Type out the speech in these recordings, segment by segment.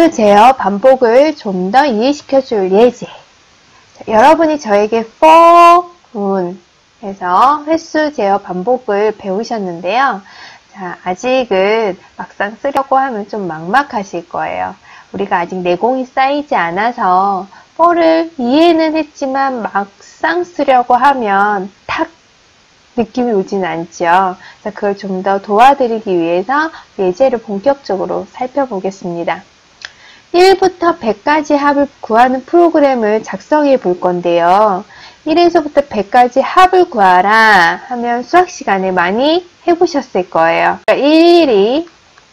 횟수, 제어, 반복을 좀 더 이해시켜 줄 예제. 자, 여러분이 저에게 for 해서 횟수, 제어, 반복을 배우셨는데요. 자, 아직은 막상 쓰려고 하면 좀 막막하실 거예요. 우리가 아직 내공이 쌓이지 않아서 for를 이해는 했지만 막상 쓰려고 하면 탁 느낌이 오진 않죠. 자, 그걸 좀 더 도와드리기 위해서 예제를 본격적으로 살펴보겠습니다. 1부터 100까지 합을 구하는 프로그램을 작성해 볼 건데요. 1에서부터 100까지 합을 구하라 하면 수학 시간에 많이 해보셨을 거예요. 일일이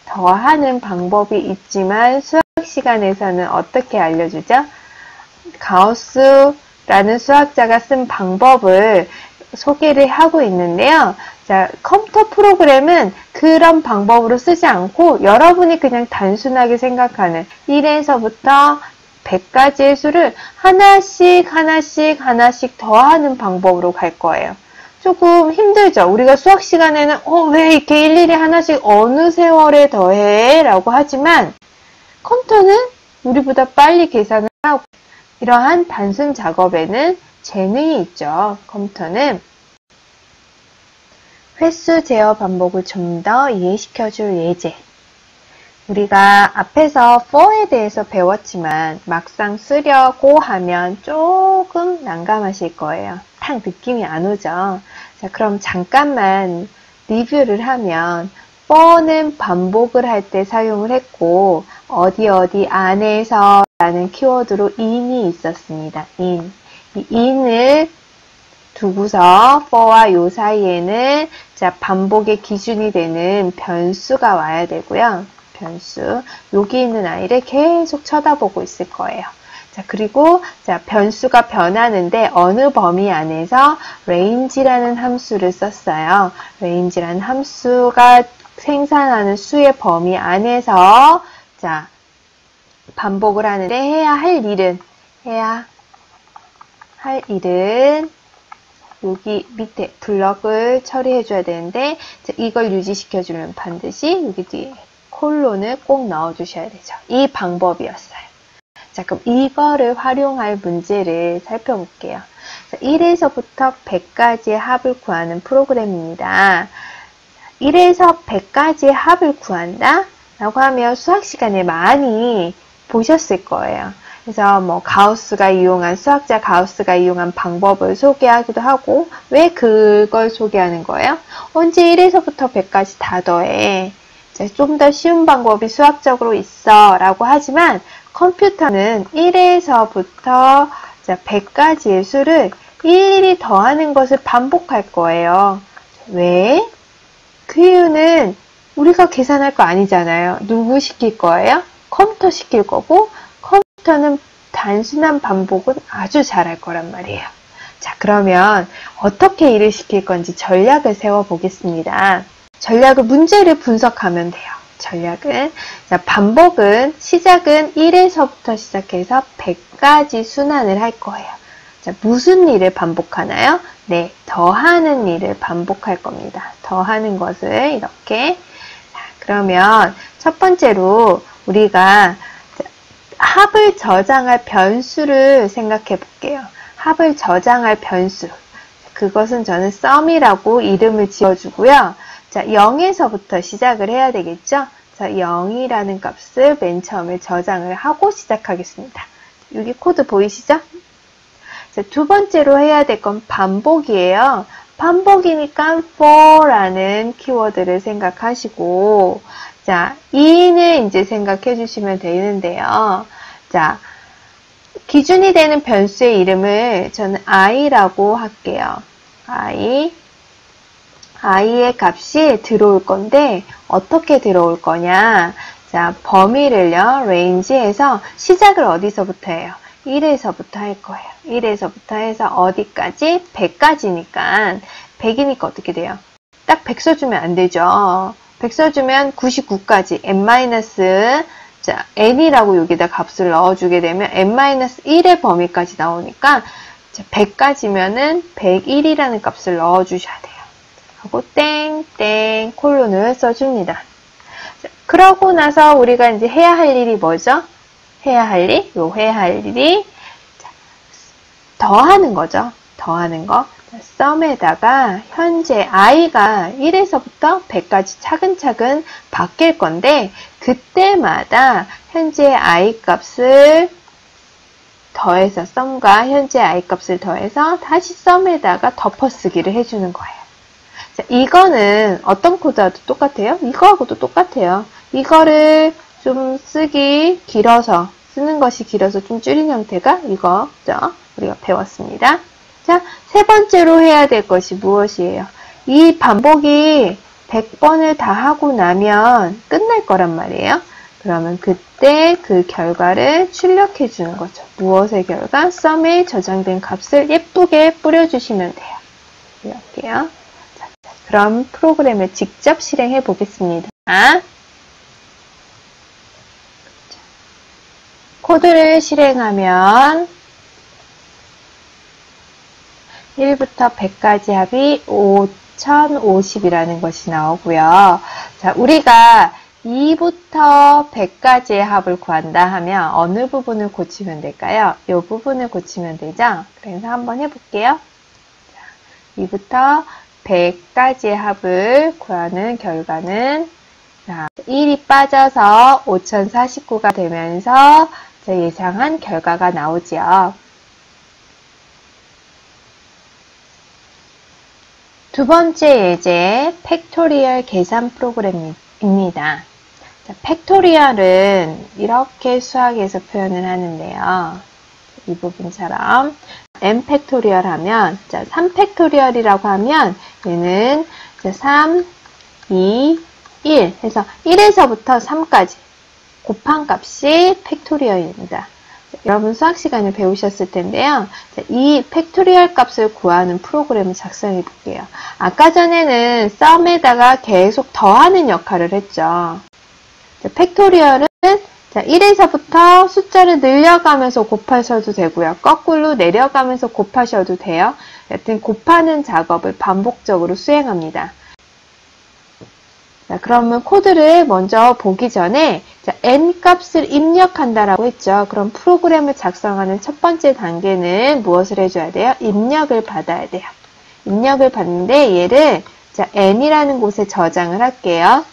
더하는 방법이 있지만 수학 시간에서는 어떻게 알려주죠? 가우스라는 수학자가 쓴 방법을 소개를 하고 있는데요. 자, 컴퓨터 프로그램은 그런 방법으로 쓰지 않고 여러분이 그냥 단순하게 생각하는 1에서부터 100까지의 수를 하나씩 더하는 방법으로 갈 거예요. 조금 힘들죠? 우리가 수학 시간에는 왜 이렇게 일일이 하나씩 어느 세월에 더해? 라고 하지만 컴퓨터는 우리보다 빨리 계산을 하고 이러한 단순 작업에는 재능이 있죠. 컴퓨터는. 횟수, 제어, 반복을 좀 더 이해시켜 줄 예제. 우리가 앞에서 for에 대해서 배웠지만 막상 쓰려고 하면 조금 난감하실 거예요. 딱 느낌이 안 오죠. 자, 그럼 잠깐만 리뷰를 하면 for는 반복을 할 때 사용을 했고 어디 안에서 라는 키워드로 in이 있었습니다. in. 이 in을 두고서 for와 요 사이에는 자, 반복의 기준이 되는 변수가 와야 되고요. 변수. 여기 있는 아이를 계속 쳐다보고 있을 거예요. 자, 그리고 자, 변수가 변하는데 어느 범위 안에서 range라는 함수를 썼어요. range라는 함수가 생산하는 수의 범위 안에서 자, 반복을 하는데 해야 할 일은 여기 밑에 블럭을 처리해 줘야 되는데 자, 이걸 유지시켜 주려면 반드시 여기 뒤에 콜론을 꼭 넣어 주셔야 되죠. 이 방법이었어요. 자, 그럼 이거를 활용할 문제를 살펴볼게요. 자, 1에서부터 100까지의 합을 구하는 프로그램입니다. 1에서 100까지의 합을 구한다? 라고 하면 수학 시간에 많이 보셨을 거예요. 그래서 뭐 수학자 가우스가 이용한 방법을 소개하기도 하고 왜 그걸 소개하는 거예요? 언제 1에서부터 100까지 다 더해. 좀 더 쉬운 방법이 수학적으로 있어 라고 하지만 컴퓨터는 1에서부터 100까지의 수를 일일이 더하는 것을 반복할 거예요. 왜? 그 이유는 우리가 계산할 거 아니잖아요. 누구 시킬 거예요? 컴퓨터 시킬 거고 컴퓨터는 단순한 반복은 아주 잘할 거란 말이에요. 자, 그러면 어떻게 일을 시킬 건지 전략을 세워보겠습니다. 문제를 분석하면 돼요. 자, 반복은 시작은 1에서부터 시작해서 100까지 순환을 할 거예요. 자, 무슨 일을 반복하나요? 네, 더하는 일을 반복할 겁니다. 더하는 것을 이렇게. 자, 그러면 첫 번째로 우리가 합을 저장할 변수를 생각해 볼게요. 합을 저장할 변수. 그것은 저는 sum이라고 이름을 지어주고요. 자, 0에서부터 시작을 해야 되겠죠? 자, 0이라는 값을 맨 처음에 저장을 하고 시작하겠습니다. 여기 코드 보이시죠? 자, 두 번째로 해야 될 건 반복이에요. 반복이니까 for라는 키워드를 생각하시고 자, 2는 이제 생각해 주시면 되는데요. 자, 기준이 되는 변수의 이름을 저는 i라고 할게요. i의 값이 들어올 건데 어떻게 들어올 거냐? 자, 범위를요. range에서 시작을 어디서부터 해요? 1에서부터 할 거예요. 1에서부터 해서 어디까지? 100까지니까 100이니까 어떻게 돼요? 딱 100 써주면 안 되죠. 100 써주면 99까지 자, n이라고 여기다 값을 넣어주게 되면 n-1의 범위까지 나오니까 100까지면은 101이라는 값을 넣어주셔야 돼요. 하고 땡땡 콜론을 써줍니다. 자, 그러고 나서 우리가 이제 해야 할 일이 뭐죠? 해야 할 일, 요 해야 할 일이 자, 더하는 거죠. 더하는 거. 썸에다가 현재 i가 1에서부터 100까지 차근차근 바뀔 건데 그때마다 현재 i 값을 더해서 썸과 현재 i 값을 더해서 다시 썸에다가 덮어쓰기를 해주는 거예요. 자, 이거는 어떤 코드와도 똑같아요. 이거하고도 똑같아요. 이거를 좀 쓰는 것이 길어서 좀 줄인 형태가 이거죠. 우리가 배웠습니다. 자, 세 번째로 해야 될 것이 무엇이에요? 이 반복이 100번을 다 하고 나면 끝날 거란 말이에요. 그러면 그때 그 결과를 출력해 주는 거죠. 무엇의 결과? 썸에 저장된 값을 예쁘게 뿌려주시면 돼요. 이렇게요. 자, 그럼 프로그램을 직접 실행해 보겠습니다. 코드를 실행하면 1부터 100까지 합이 5050이라는 것이 나오고요. 자, 우리가 2부터 100까지의 합을 구한다 하면 어느 부분을 고치면 될까요? 이 부분을 고치면 되죠? 그래서 한번 해볼게요. 자, 2부터 100까지의 합을 구하는 결과는 자, 1이 빠져서 5049가 되면서 예상한 결과가 나오죠. 두 번째 예제, 팩토리얼 계산 프로그램입니다. 자, 팩토리얼은 이렇게 수학에서 표현을 하는데요. 이 부분처럼 n 팩토리얼 하면, 자, 3 팩토리얼이라고 하면 얘는 3, 2, 1 해서 1에서부터 3까지 곱한 값이 팩토리얼입니다. 여러분 수학 시간에 배우셨을 텐데요. 이 팩토리얼 값을 구하는 프로그램을 작성해 볼게요. 아까 전에는 썸에다가 계속 더하는 역할을 했죠. 팩토리얼은 1에서부터 숫자를 늘려가면서 곱하셔도 되고요. 거꾸로 내려가면서 곱하셔도 돼요. 여튼 곱하는 작업을 반복적으로 수행합니다. 자, 그러면 코드를 먼저 보기 전에 n 값을 입력한다라고 했죠. 그럼 프로그램을 작성하는 첫 번째 단계는 무엇을 해줘야 돼요? 입력을 받아야 돼요. 입력을 받는데 얘를 n이라는 곳에 저장을 할게요.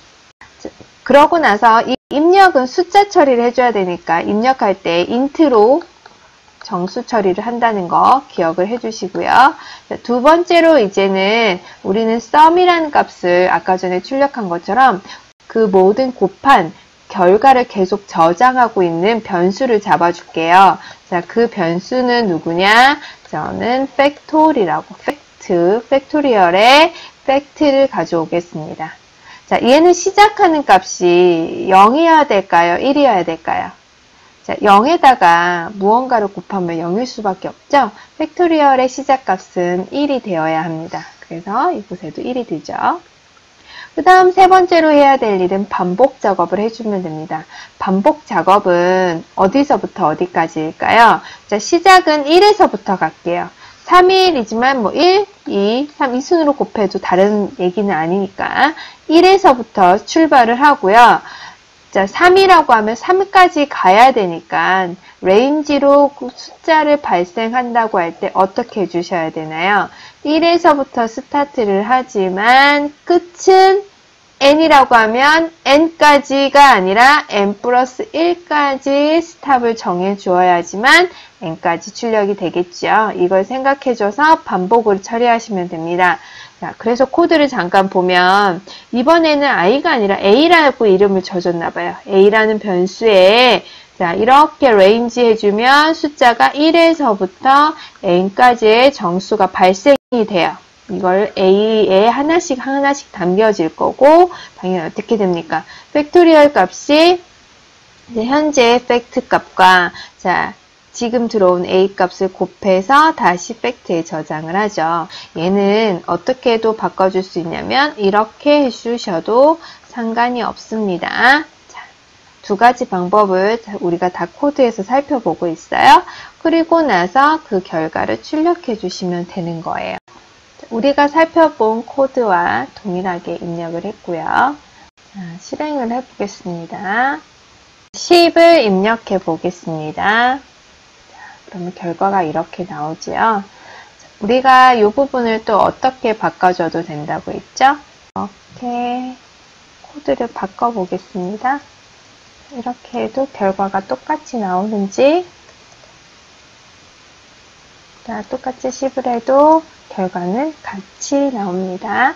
자, 그러고 나서 이 입력은 숫자 처리를 해줘야 되니까 입력할 때 int로 정수 처리를 한다는 거 기억을 해주시고요. 자, 두 번째로 이제는 우리는 sum이라는 값을 아까 전에 출력한 것처럼 그 모든 곱한 결과를 계속 저장하고 있는 변수를 잡아줄게요. 자, 그 변수는 누구냐? 저는 팩토리라고, 팩토리얼의 팩트를 가져오겠습니다. 자, 얘는 시작하는 값이 0이어야 될까요? 1이어야 될까요? 자, 0에다가 무언가를 곱하면 0일 수밖에 없죠? 팩토리얼의 시작값은 1이 되어야 합니다. 그래서 이곳에도 1이 되죠. 그 다음 세 번째로 해야 될 일은 반복 작업을 해주면 됩니다. 반복 작업은 어디서부터 어디까지일까요? 자, 시작은 1에서부터 갈게요. 3일이지만 1, 2, 3 이 순으로 곱해도 다른 얘기는 아니니까 1에서부터 출발을 하고요. 자, 3이라고 하면 3까지 가야 되니까 레인지로 숫자를 발생한다고 할 때 어떻게 해주셔야 되나요? 1에서부터 스타트를 하지만 끝은 n이라고 하면 n까지가 아니라 n 플러스 1까지 스탑을 정해 주어야지만 n까지 출력이 되겠죠. 이걸 생각해줘서 반복을 처리하시면 됩니다. 자, 그래서 코드를 잠깐 보면 이번에는 i가 아니라 a라고 이름을 줘줬나 봐요. a라는 변수에 자, 이렇게 레인지 해주면 숫자가 1에서부터 n까지의 정수가 발생이 돼요. 이걸 a에 하나씩 담겨질 거고 당연히 어떻게 됩니까? 팩토리얼 값이 이제 현재 팩트 값과 자, 지금 들어온 a 값을 곱해서 다시 팩트에 저장을 하죠. 얘는 어떻게도 바꿔줄 수 있냐면 이렇게 해주셔도 상관이 없습니다. 자, 두 가지 방법을 우리가 다 코드에서 살펴보고 있어요. 그리고 나서 그 결과를 출력해 주시면 되는 거예요. 우리가 살펴본 코드와 동일하게 입력을 했고요. 자, 실행을 해보겠습니다. 10을 입력해 보겠습니다. 그러면 결과가 이렇게 나오지요. 우리가 이 부분을 또 어떻게 바꿔줘도 된다고 했죠? 이렇게 코드를 바꿔보겠습니다. 이렇게 해도 결과가 똑같이 나오는지, 자, 똑같이 10을 해도 결과는 같이 나옵니다.